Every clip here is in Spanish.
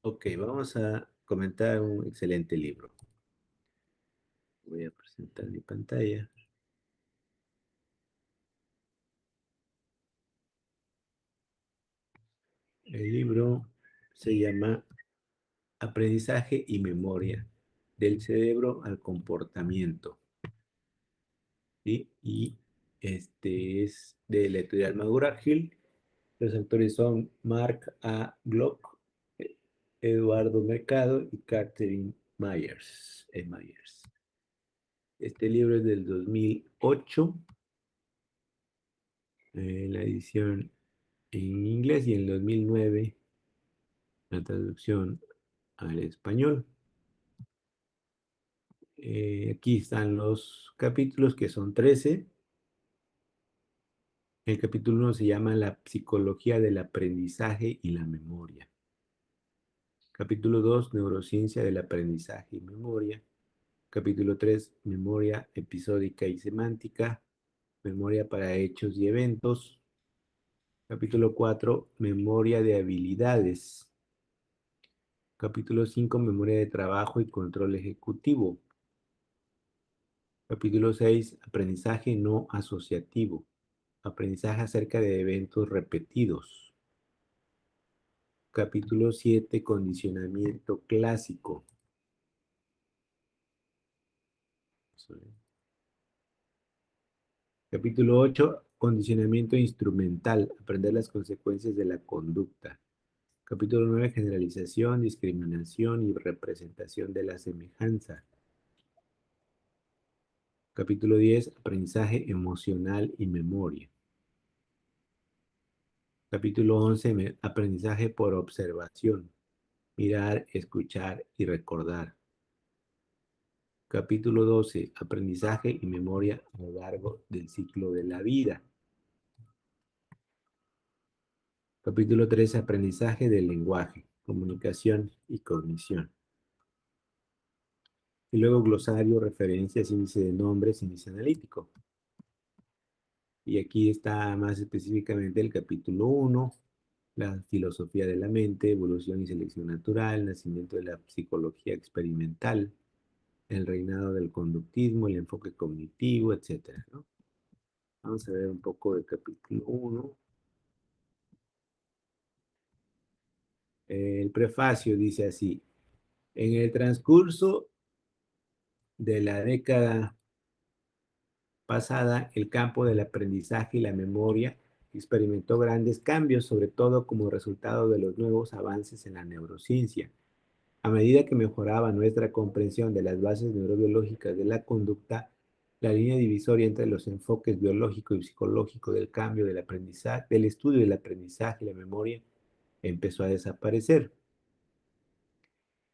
Ok, vamos a comentar un excelente libro. Voy a presentar mi pantalla. El libro se llama Aprendizaje y Memoria, del cerebro al comportamiento. ¿Sí? Y este es de la editorial McGraw-Hill. Los autores son Mark A. Glock, Eduardo Mercado y Catherine Myers. Myers. Este libro es del 2008, la edición en inglés, y en el 2009 la traducción al español. Aquí están los capítulos, que son 13. El capítulo 1 se llama La psicología del aprendizaje y la memoria. Capítulo 2, neurociencia del aprendizaje y memoria. Capítulo 3, memoria episódica y semántica. Memoria para hechos y eventos. Capítulo 4, memoria de habilidades. Capítulo 5, memoria de trabajo y control ejecutivo. Capítulo 6, aprendizaje no asociativo. Aprendizaje acerca de eventos repetidos. Capítulo 7, condicionamiento clásico. Capítulo 8, condicionamiento instrumental. Aprender las consecuencias de la conducta. Capítulo 9, generalización, discriminación y representación de la semejanza. Capítulo 10, aprendizaje emocional y memoria. Capítulo 11, aprendizaje por observación. Mirar, escuchar y recordar. Capítulo 12, aprendizaje y memoria a lo largo del ciclo de la vida. Capítulo 13, aprendizaje del lenguaje, comunicación y cognición. Y luego glosario, referencias, índice de nombres, índice analítico. Y aquí está más específicamente el capítulo 1, la filosofía de la mente, evolución y selección natural, nacimiento de la psicología experimental, el reinado del conductismo, el enfoque cognitivo, etcétera, ¿no? Vamos a ver un poco del capítulo 1. El prefacio dice así: en el transcurso de la década pasada, el campo del aprendizaje y la memoria experimentó grandes cambios, sobre todo como resultado de los nuevos avances en la neurociencia. A medida que mejoraba nuestra comprensión de las bases neurobiológicas de la conducta, la línea divisoria entre los enfoques biológico y psicológico del cambio del aprendizaje, del estudio del aprendizaje y la memoria, empezó a desaparecer.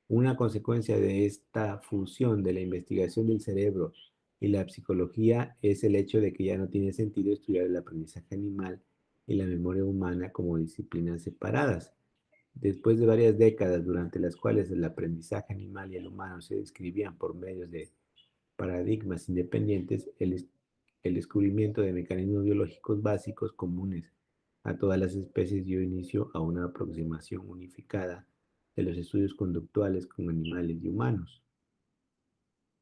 Una consecuencia de esta fusión de la investigación del cerebro y la psicología es el hecho de que ya no tiene sentido estudiar el aprendizaje animal y la memoria humana como disciplinas separadas. Después de varias décadas durante las cuales el aprendizaje animal y el humano se describían por medios de paradigmas independientes, el descubrimiento de mecanismos biológicos básicos comunes a todas las especies dio inicio a una aproximación unificada de los estudios conductuales con animales y humanos.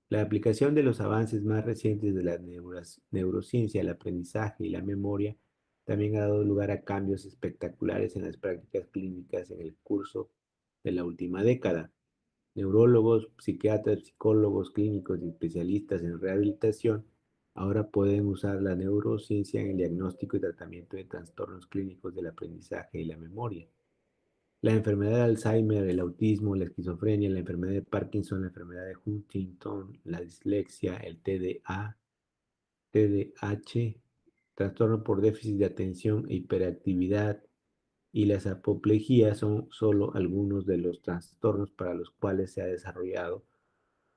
La aplicación de los avances más recientes de la neurociencia, el aprendizaje y la memoria también ha dado lugar a cambios espectaculares en las prácticas clínicas en el curso de la última década. Neurólogos, psiquiatras, psicólogos clínicos y especialistas en rehabilitación ahora pueden usar la neurociencia en el diagnóstico y tratamiento de trastornos clínicos del aprendizaje y la memoria. La enfermedad de Alzheimer, el autismo, la esquizofrenia, la enfermedad de Parkinson, la enfermedad de Huntington, la dislexia, el TDA, TDAH, trastorno por déficit de atención e hiperactividad, y las apoplejías son solo algunos de los trastornos para los cuales se ha desarrollado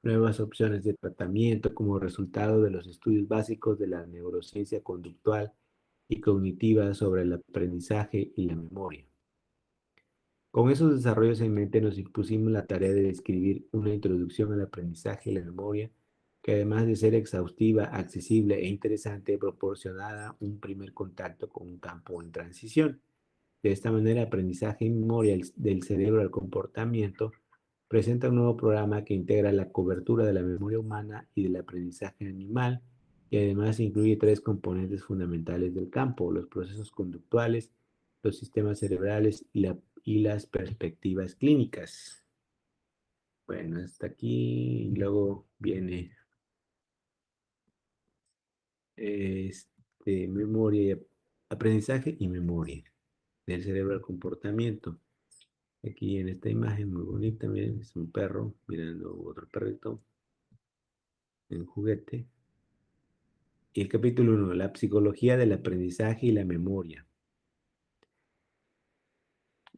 nuevas opciones de tratamiento como resultado de los estudios básicos de la neurociencia conductual y cognitiva sobre el aprendizaje y la memoria. Con esos desarrollos en mente nos impusimos la tarea de describir una introducción al aprendizaje y la memoria que, además de ser exhaustiva, accesible e interesante, proporcionara un primer contacto con un campo en transición. De esta manera, aprendizaje y memoria del cerebro al comportamiento presenta un nuevo programa que integra la cobertura de la memoria humana y del aprendizaje animal y además incluye tres componentes fundamentales del campo: los procesos conductuales, los sistemas cerebrales y las perspectivas clínicas. Bueno, hasta aquí. Y luego viene memoria, aprendizaje y memoria del cerebro al comportamiento. Aquí en esta imagen muy bonita, miren, es un perro mirando otro perrito en juguete. Y el capítulo 1, la psicología del aprendizaje y la memoria.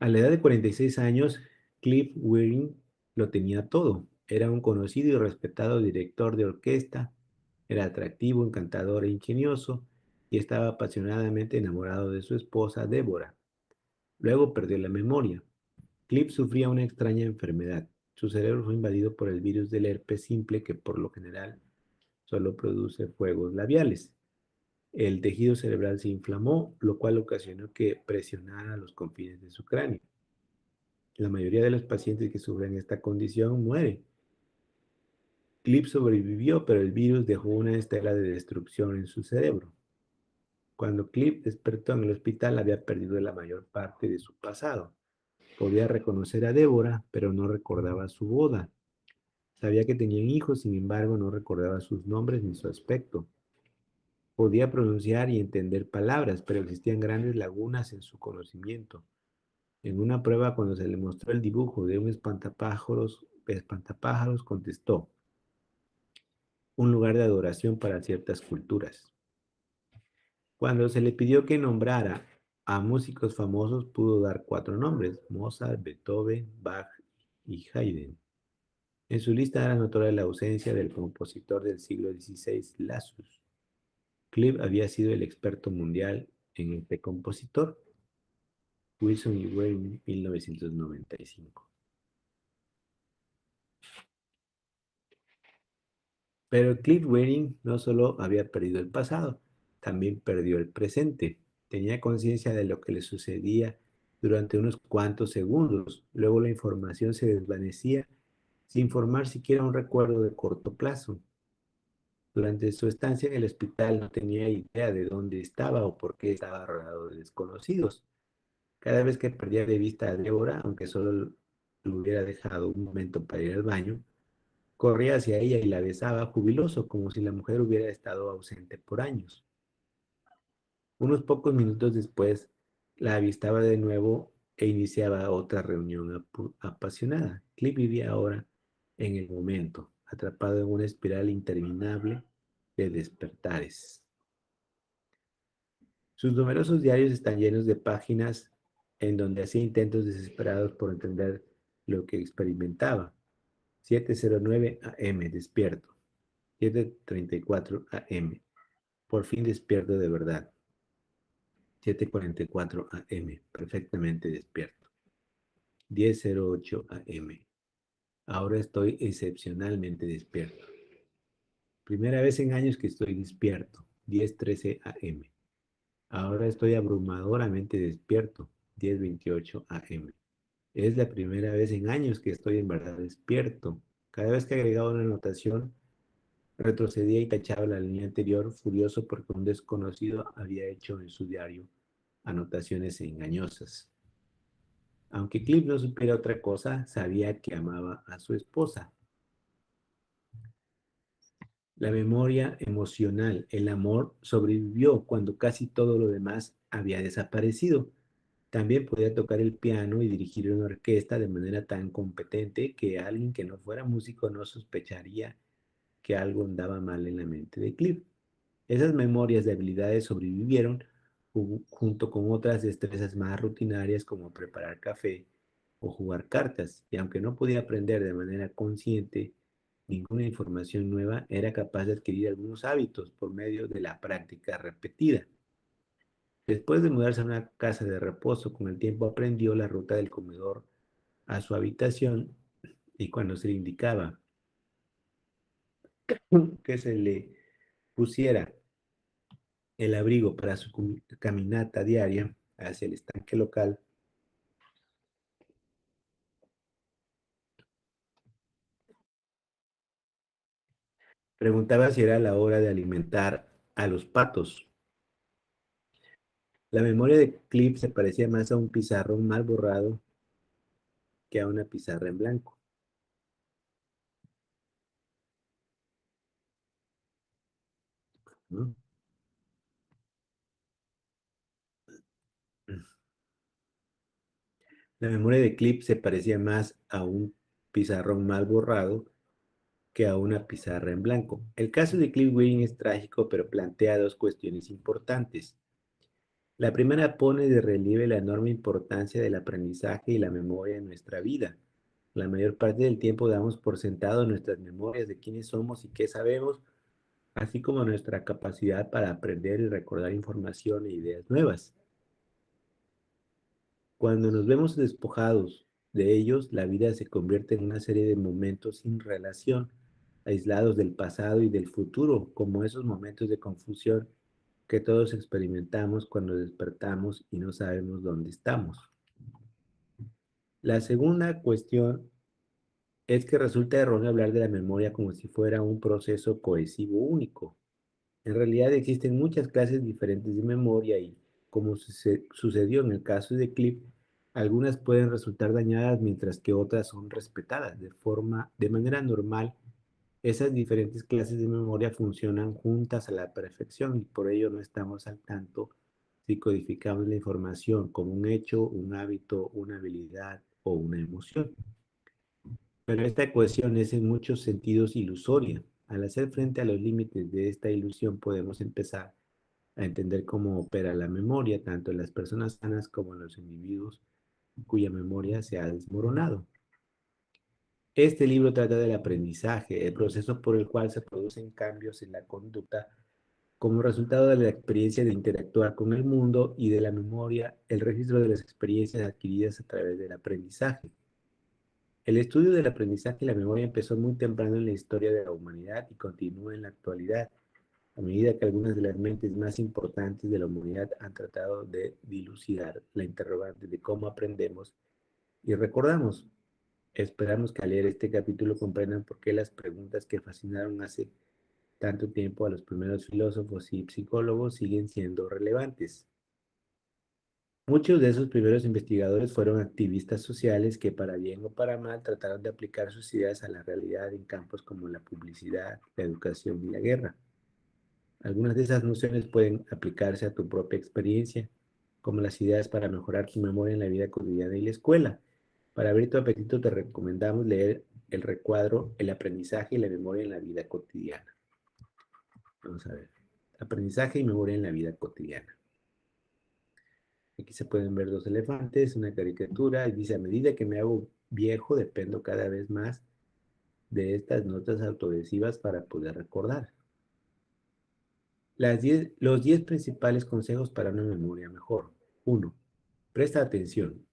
A la edad de 46 años, Cliff Wearing lo tenía todo. Era un conocido y respetado director de orquesta, era atractivo, encantador e ingenioso, y estaba apasionadamente enamorado de su esposa, Débora. Luego perdió la memoria. Cliff sufría una extraña enfermedad. Su cerebro fue invadido por el virus del herpes simple, que por lo general solo produce fuegos labiales. El tejido cerebral se inflamó, lo cual ocasionó que presionara los confines de su cráneo. La mayoría de los pacientes que sufren esta condición mueren. Cliff sobrevivió, pero el virus dejó una estela de destrucción en su cerebro. Cuando Cliff despertó en el hospital, había perdido la mayor parte de su pasado. Podía reconocer a Débora, pero no recordaba su boda. Sabía que tenían hijos, sin embargo, no recordaba sus nombres ni su aspecto. Podía pronunciar y entender palabras, pero existían grandes lagunas en su conocimiento. En una prueba, cuando se le mostró el dibujo de un espantapájaros contestó: un lugar de adoración para ciertas culturas. Cuando se le pidió que nombrara a músicos famosos, pudo dar 4 nombres: Mozart, Beethoven, Bach y Haydn. En su lista era notoria la ausencia del compositor del siglo XVI, Laszlo. Cliff había sido el experto mundial en este compositor. Wilson y Wayne, 1995. Pero Cliff Wearing no solo había perdido el pasado, también perdió el presente. Tenía conciencia de lo que le sucedía durante unos cuantos segundos. Luego la información se desvanecía sin formar siquiera un recuerdo de corto plazo. Durante su estancia en el hospital no tenía idea de dónde estaba o por qué estaba rodeado de desconocidos. Cada vez que perdía de vista a Débora, aunque solo lo hubiera dejado un momento para ir al baño, corría hacia ella y la besaba jubiloso, como si la mujer hubiera estado ausente por años. Unos pocos minutos después, la avistaba de nuevo e iniciaba otra reunión apasionada. Cliff vivía ahora en el momento, atrapado en una espiral interminable de despertares. Sus numerosos diarios están llenos de páginas en donde hacía intentos desesperados por entender lo que experimentaba. 7:09 a.m. despierto. 7:34 a.m. Por fin despierto de verdad. 7:44 a.m. Perfectamente despierto. 10:08 a.m. Ahora estoy excepcionalmente despierto. Primera vez en años que estoy despierto. 10:13 a.m. Ahora estoy abrumadoramente despierto. 10:28 a.m. Es la primera vez en años que estoy en verdad despierto. Cada vez que agregaba una anotación, retrocedía y tachaba la línea anterior, furioso porque un desconocido había hecho en su diario anotaciones engañosas. Aunque Cliff no supiera otra cosa, sabía que amaba a su esposa. La memoria emocional, el amor, sobrevivió cuando casi todo lo demás había desaparecido. También podía tocar el piano y dirigir una orquesta de manera tan competente que alguien que no fuera músico no sospecharía que algo andaba mal en la mente de Cliff. Esas memorias de habilidades sobrevivieron junto con otras destrezas más rutinarias como preparar café o jugar cartas, y aunque no podía aprender de manera consciente ninguna información nueva, era capaz de adquirir algunos hábitos por medio de la práctica repetida. Después de mudarse a una casa de reposo, con el tiempo aprendió la ruta del comedor a su habitación, y cuando se le indicaba que se le pusiera el abrigo para su caminata diaria, hacia el estanque local. Preguntaba si era la hora de alimentar a los patos. La memoria de Cliff se parecía más a un pizarrón mal borrado que a una pizarra en blanco, ¿no? La memoria de Cliff se parecía más a un pizarrón mal borrado que a una pizarra en blanco. El caso de Cliff Wing es trágico, pero plantea dos cuestiones importantes. La primera pone de relieve la enorme importancia del aprendizaje y la memoria en nuestra vida. La mayor parte del tiempo damos por sentado nuestras memorias de quiénes somos y qué sabemos, así como nuestra capacidad para aprender y recordar información e ideas nuevas. Cuando nos vemos despojados de ellos, la vida se convierte en una serie de momentos sin relación, aislados del pasado y del futuro, como esos momentos de confusión que todos experimentamos cuando despertamos y no sabemos dónde estamos. La segunda cuestión es que resulta erróneo hablar de la memoria como si fuera un proceso cohesivo único. En realidad existen muchas clases diferentes de memoria y, como sucedió en el caso de Clip, algunas pueden resultar dañadas mientras que otras son respetadas. De manera normal, esas diferentes clases de memoria funcionan juntas a la perfección y por ello no estamos al tanto si codificamos la información como un hecho, un hábito, una habilidad o una emoción. Pero esta ecuación es en muchos sentidos ilusoria. Al hacer frente a los límites de esta ilusión podemos empezar a entender cómo opera la memoria, tanto en las personas sanas como en los individuos cuya memoria se ha desmoronado. Este libro trata del aprendizaje, el proceso por el cual se producen cambios en la conducta como resultado de la experiencia de interactuar con el mundo y de la memoria, el registro de las experiencias adquiridas a través del aprendizaje. El estudio del aprendizaje y la memoria empezó muy temprano en la historia de la humanidad y continúa en la actualidad, a medida que algunas de las mentes más importantes de la humanidad han tratado de dilucidar la interrogante de cómo aprendemos y recordamos. Esperamos que al leer este capítulo comprendan por qué las preguntas que fascinaron hace tanto tiempo a los primeros filósofos y psicólogos siguen siendo relevantes. Muchos de esos primeros investigadores fueron activistas sociales que para bien o para mal trataron de aplicar sus ideas a la realidad en campos como la publicidad, la educación y la guerra. Algunas de esas nociones pueden aplicarse a tu propia experiencia, como las ideas para mejorar tu memoria en la vida cotidiana y la escuela. Para abrir tu apetito te recomendamos leer el recuadro El aprendizaje y la memoria en la vida cotidiana. Vamos a ver. Aprendizaje y memoria en la vida cotidiana. Aquí se pueden ver dos elefantes, una caricatura, y dice, a medida que me hago viejo, dependo cada vez más de estas notas autoadhesivas para poder recordar. Los 10 principales consejos para una memoria mejor. 1. Presta atención.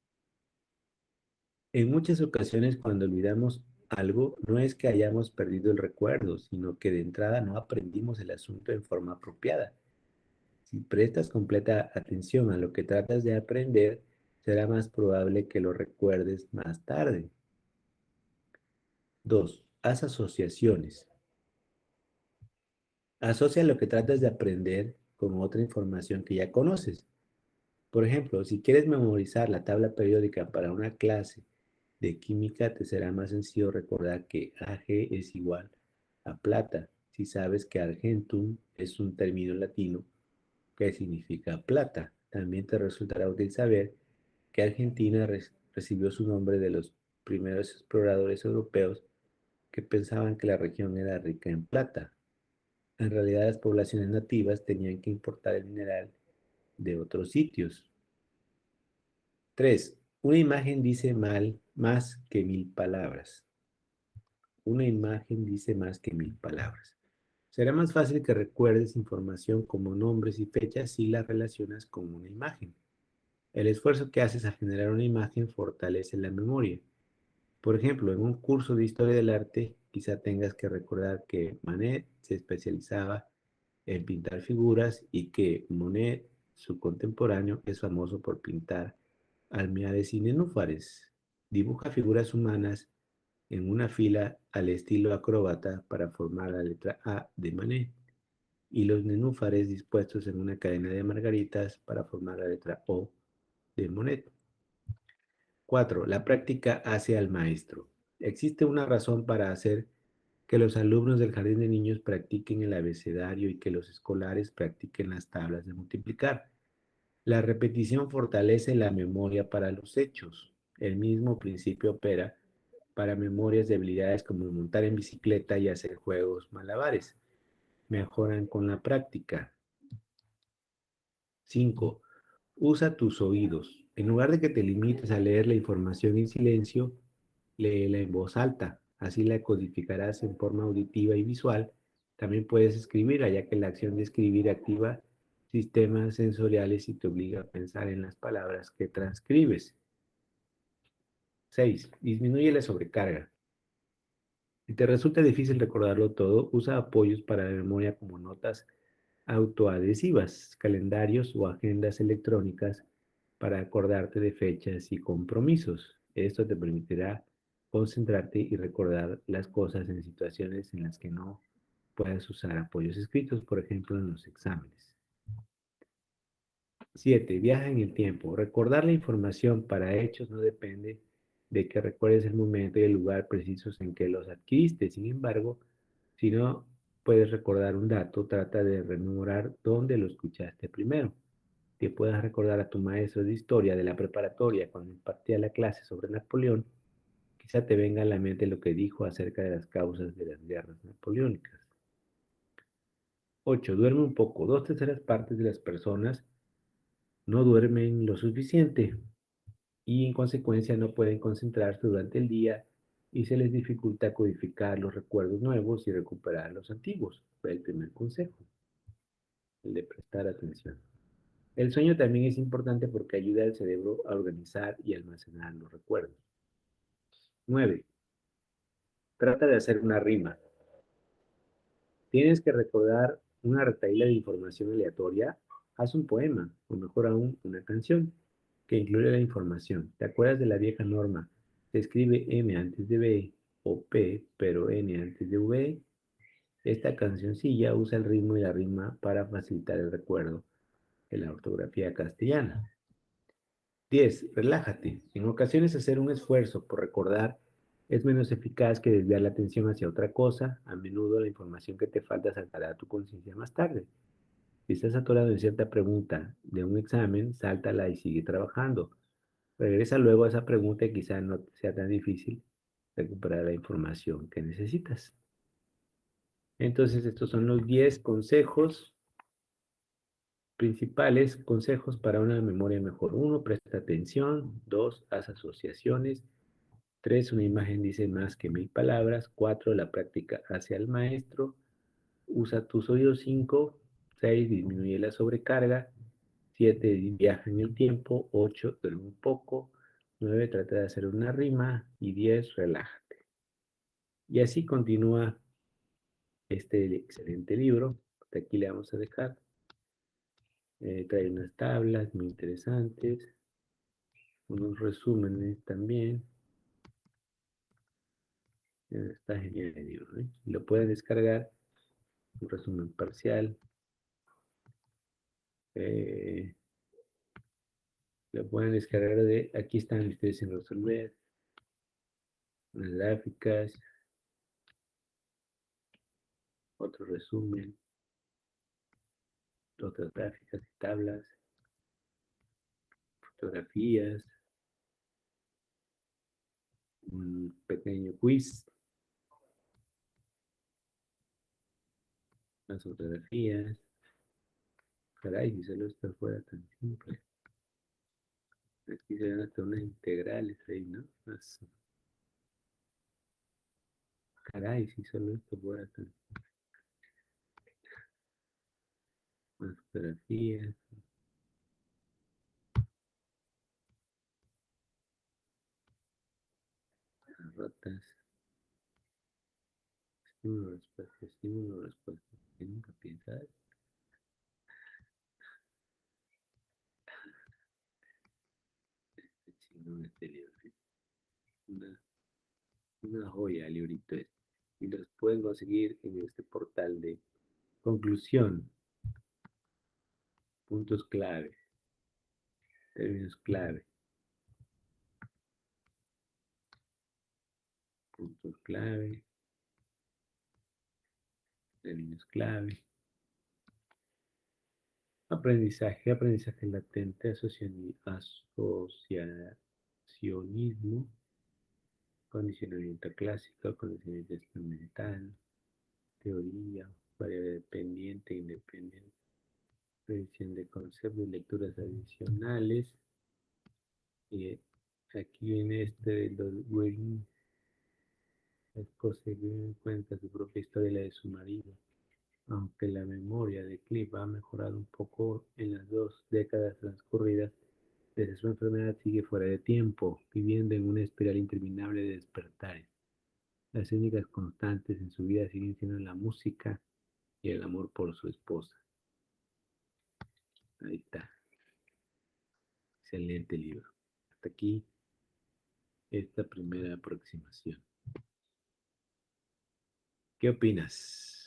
En muchas ocasiones cuando olvidamos algo, no es que hayamos perdido el recuerdo, sino que de entrada no aprendimos el asunto en forma apropiada. Si prestas completa atención a lo que tratas de aprender, será más probable que lo recuerdes más tarde. 2. Haz asociaciones. Asocia lo que tratas de aprender con otra información que ya conoces. Por ejemplo, si quieres memorizar la tabla periódica para una clase de química, te será más sencillo recordar que Ag es igual a plata, si sabes que argentum es un término latino que significa plata. También te resultará útil saber que Argentina recibió su nombre de los primeros exploradores europeos que pensaban que la región era rica en plata. En realidad, las poblaciones nativas tenían que importar el mineral de otros sitios. 3. Una imagen dice más que 1000 palabras. Una imagen dice más que 1000 palabras. Será más fácil que recuerdes información como nombres y fechas si la relacionas con una imagen. El esfuerzo que haces al generar una imagen fortalece la memoria. Por ejemplo, en un curso de historia del arte, quizá tengas que recordar que Manet se especializaba en pintar figuras y que Monet su contemporáneo, es famoso por pintar almeares y nenúfares. Dibuja figuras humanas en una fila al estilo acróbata para formar la letra A de Manet y los nenúfares dispuestos en una cadena de margaritas para formar la letra O de Monet. 4. La práctica hace al maestro. Existe una razón para hacer que los alumnos del jardín de niños practiquen el abecedario y que los escolares practiquen las tablas de multiplicar. La repetición fortalece la memoria para los hechos. El mismo principio opera para memorias de habilidades como montar en bicicleta y hacer juegos malabares. Mejoran con la práctica. 5. Usa tus oídos. En lugar de que te limites a leer la información en silencio, léela en voz alta. Así la codificarás en forma auditiva y visual. También puedes escribirla, ya que la acción de escribir activa sistemas sensoriales y te obliga a pensar en las palabras que transcribes. 6. Disminuye la sobrecarga. Si te resulta difícil recordarlo todo, usa apoyos para la memoria como notas autoadhesivas, calendarios o agendas electrónicas para acordarte de fechas y compromisos. Esto te permitirá concentrarte y recordar las cosas en situaciones en las que no puedas usar apoyos escritos, por ejemplo, en los exámenes. 7. Viaja en el tiempo. Recordar la información para hechos no depende de que recuerdes el momento y el lugar precisos en que los adquiriste. Sin embargo, si no puedes recordar un dato, trata de rememorar dónde lo escuchaste primero. Que puedas recordar a tu maestro de historia de la preparatoria cuando impartía la clase sobre Napoleón, quizá te venga a la mente lo que dijo acerca de las causas de las guerras napoleónicas. 8. Duerme un poco. Dos terceras partes de las personas no duermen lo suficiente y en consecuencia no pueden concentrarse durante el día y se les dificulta codificar los recuerdos nuevos y recuperar los antiguos. Fue el primer consejo, el de prestar atención. El sueño también es importante porque ayuda al cerebro a organizar y almacenar los recuerdos. 9. Trata de hacer una rima. Tienes que recordar una retahíla de información aleatoria. Haz un poema, o mejor aún, una canción, que incluya la información. ¿Te acuerdas de la vieja norma? Se escribe M antes de B o P, pero N antes de V. Esta cancioncilla usa el ritmo y la rima para facilitar el recuerdo de la ortografía castellana. 10. Relájate. En ocasiones hacer un esfuerzo por recordar es menos eficaz que desviar la atención hacia otra cosa. A menudo la información que te falta saltará a tu conciencia más tarde. Si estás atorado en cierta pregunta de un examen, sáltala y sigue trabajando. Regresa luego a esa pregunta y quizá no sea tan difícil recuperar la información que necesitas. Entonces, estos son los 10 consejos principales, consejos para una memoria mejor. 1. Presta atención. 2. Haz asociaciones. 3. Una imagen dice más que 1000 palabras. 4. La práctica hace al maestro. Usa tus oídos. 5. 6. Disminuye la sobrecarga. 7. Viaja en el tiempo. 8. Duerme un poco. 9. Trata de hacer una rima. Y 10. Relájate. Y así continúa este excelente libro. Hasta aquí le vamos a dejar. Trae unas tablas muy interesantes. Unos resúmenes también. Está genial el libro, ¿eh? Lo pueden descargar, un resumen parcial. Eh, lo pueden descargar de, aquí están ustedes sin resolver, unas gráficas, otro resumen, otras gráficas y tablas, fotografías, un pequeño quiz, las fotografías. Caray, si solo esto fuera tan simple. Aquí se ven hasta unas integrales ahí, ¿no? Caray, si solo esto fuera tan... Unas fotografías, las rotas. Estímulo, respuesta, estímulo, respuesta. ¿Qué nunca piensas? bueno este libro. Una, una joya, el librito este. Y los pueden conseguir en este portal de conclusión, puntos clave, términos clave, puntos clave, términos clave. Aprendizaje, aprendizaje latente, asociacionismo, condicionamiento clásico, condicionamiento experimental, teoría, variable dependiente, independiente, revisión de conceptos, lecturas adicionales. Y aquí viene este de los Guerin, la esposa que cuenta su propia historia y la de su marido. Aunque la memoria de Cliff ha mejorado un poco en las 2 décadas transcurridas, desde su enfermedad sigue fuera de tiempo, viviendo en una espiral interminable de despertares. Las únicas constantes en su vida siguen siendo la música y el amor por su esposa. Ahí está. Excelente libro. Hasta aquí esta primera aproximación. ¿Qué opinas?